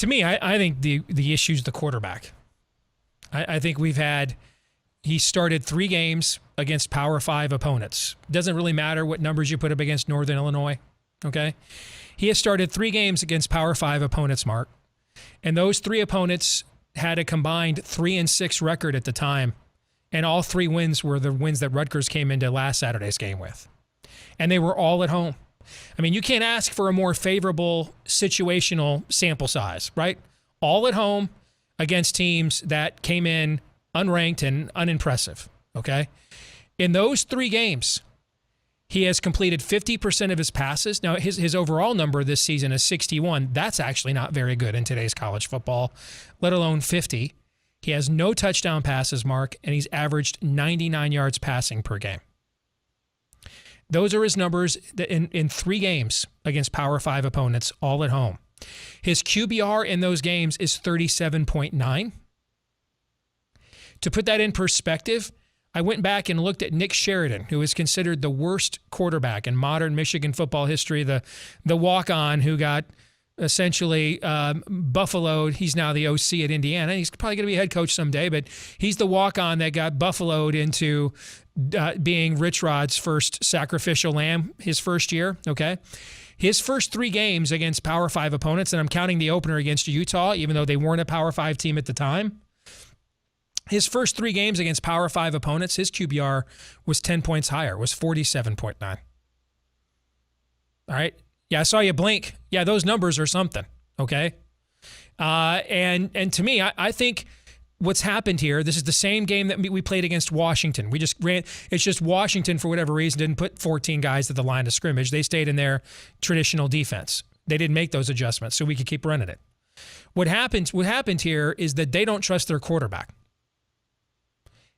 To me, I think the issue is the quarterback. I think he started 3 games against Power 5 opponents. Doesn't really matter what numbers you put up against Northern Illinois, okay? He has started 3 games against Power 5 opponents, Mark. And those 3 opponents had a combined 3-6 record at the time. And all 3 wins were the wins that Rutgers came into last Saturday's game with. And they were all at home. I mean, you can't ask for a more favorable situational sample size, right? All at home against teams that came in unranked and unimpressive, okay? In those 3 games, he has completed 50% of his passes. Now, his overall number this season is 61. That's actually not very good in today's college football, let alone 50. He has no touchdown passes, Mark, and he's averaged 99 yards passing per game. Those are his numbers in 3 games against Power 5 opponents, all at home. His QBR in those games is 37.9. To put that in perspective, I went back and looked at Nick Sheridan, who is considered the worst quarterback in modern Michigan football history, the walk-on who got essentially buffaloed. He's now the OC at Indiana. He's probably going to be a head coach someday, but he's the walk-on that got buffaloed into being Rich Rod's first sacrificial lamb his first year, okay? His first 3 games against Power 5 opponents, and I'm counting the opener against Utah, even though they weren't a Power 5 team at the time. His first 3 games against Power 5 opponents, his QBR was 10 points higher, was 47.9. All right? Yeah, I saw you blink. Yeah, those numbers are something, okay? And to me, I think what's happened here, this is the same game that we played against Washington. It's just Washington, for whatever reason, didn't put 14 guys at the line of scrimmage. They stayed in their traditional defense. They didn't make those adjustments, so we could keep running it. What happened here is that they don't trust their quarterback.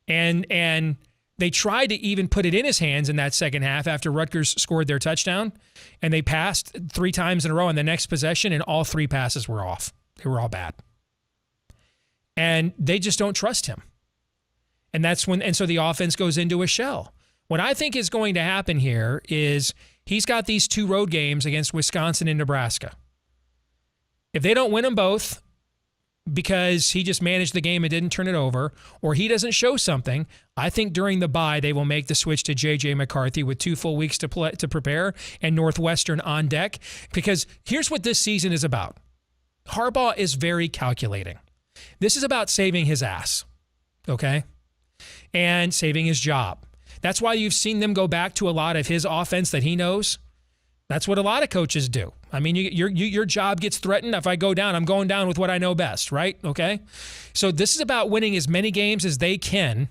And they tried to even put it in his hands in that second half after Rutgers scored their touchdown, and they passed 3 times in a row on the next possession, and all 3 passes were off. They were all bad. And they just don't trust him. And so the offense goes into a shell. What I think is going to happen here is he's got these 2 road games against Wisconsin and Nebraska. If they don't win them both, because he just managed the game and didn't turn it over, or he doesn't show something, I think during the bye they will make the switch to JJ McCarthy with 2 full weeks to prepare and Northwestern on deck. Because here's what this season is about. Harbaugh is very calculating. This is about saving his ass, okay? And saving his job. That's why you've seen them go back to a lot of his offense that he knows. That's what a lot of coaches do. I mean, your job gets threatened. If I go down, I'm going down with what I know best, right? Okay? So this is about winning as many games as they can,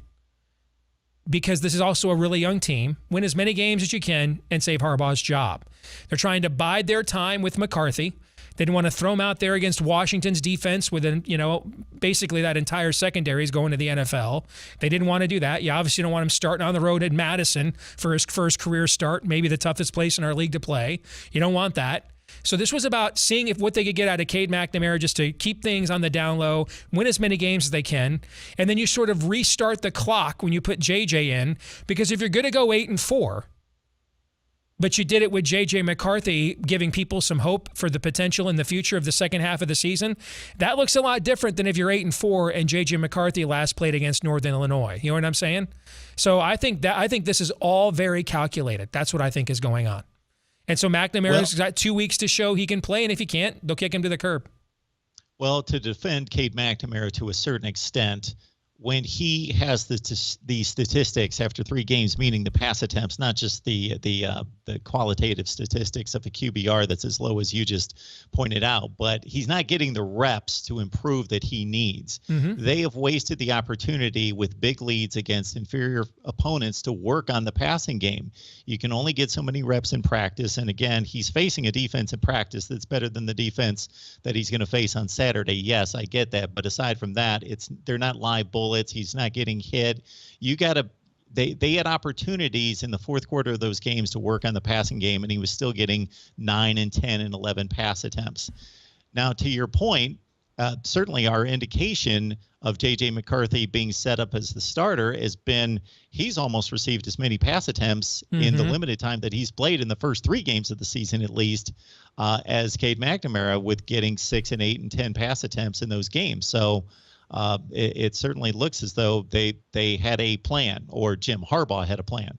because this is also a really young team. Win as many games as you can and save Harbaugh's job. They're trying to bide their time with McCarthy. They didn't want to throw him out there against Washington's defense with, basically that entire secondary is going to the NFL. They didn't want to do that. You obviously don't want him starting on the road at Madison for his first career start, maybe the toughest place in our league to play. You don't want that. So this was about seeing what they could get out of Cade McNamara just to keep things on the down low, win as many games as they can, and then you sort of restart the clock when you put JJ in, because if you're going to go 8-4, but you did it with JJ McCarthy giving people some hope for the potential in the future of the second half of the season, that looks a lot different than if you're 8-4 and JJ McCarthy last played against Northern Illinois. You know what I'm saying? So I think this is all very calculated. That's what I think is going on. And so McNamara's got 2 weeks to show he can play, and if he can't, they'll kick him to the curb. Well, to defend Cade McNamara to a certain extent, when he has the statistics after 3 games, meaning the pass attempts, not just the qualitative statistics of the QBR that's as low as you just pointed out, but he's not getting the reps to improve that he needs. Mm-hmm. They have wasted the opportunity with big leads against inferior opponents to work on the passing game. You can only get so many reps in practice, and again, he's facing a defense in practice that's better than the defense that he's going to face on Saturday. Yes, I get that, but aside from that, they're not live bullets. He's not getting hit. They had opportunities in the fourth quarter of those games to work on the passing game, and he was still getting 9 and 10 and 11 pass attempts. Now, to your point, certainly our indication of JJ McCarthy being set up as the starter has been he's almost received as many pass attempts in the limited time that he's played in the first 3 games of the season, at least, as Cade McNamara, with getting 6 and 8 and 10 pass attempts in those games. So it certainly looks as though they had a plan, or Jim Harbaugh had a plan.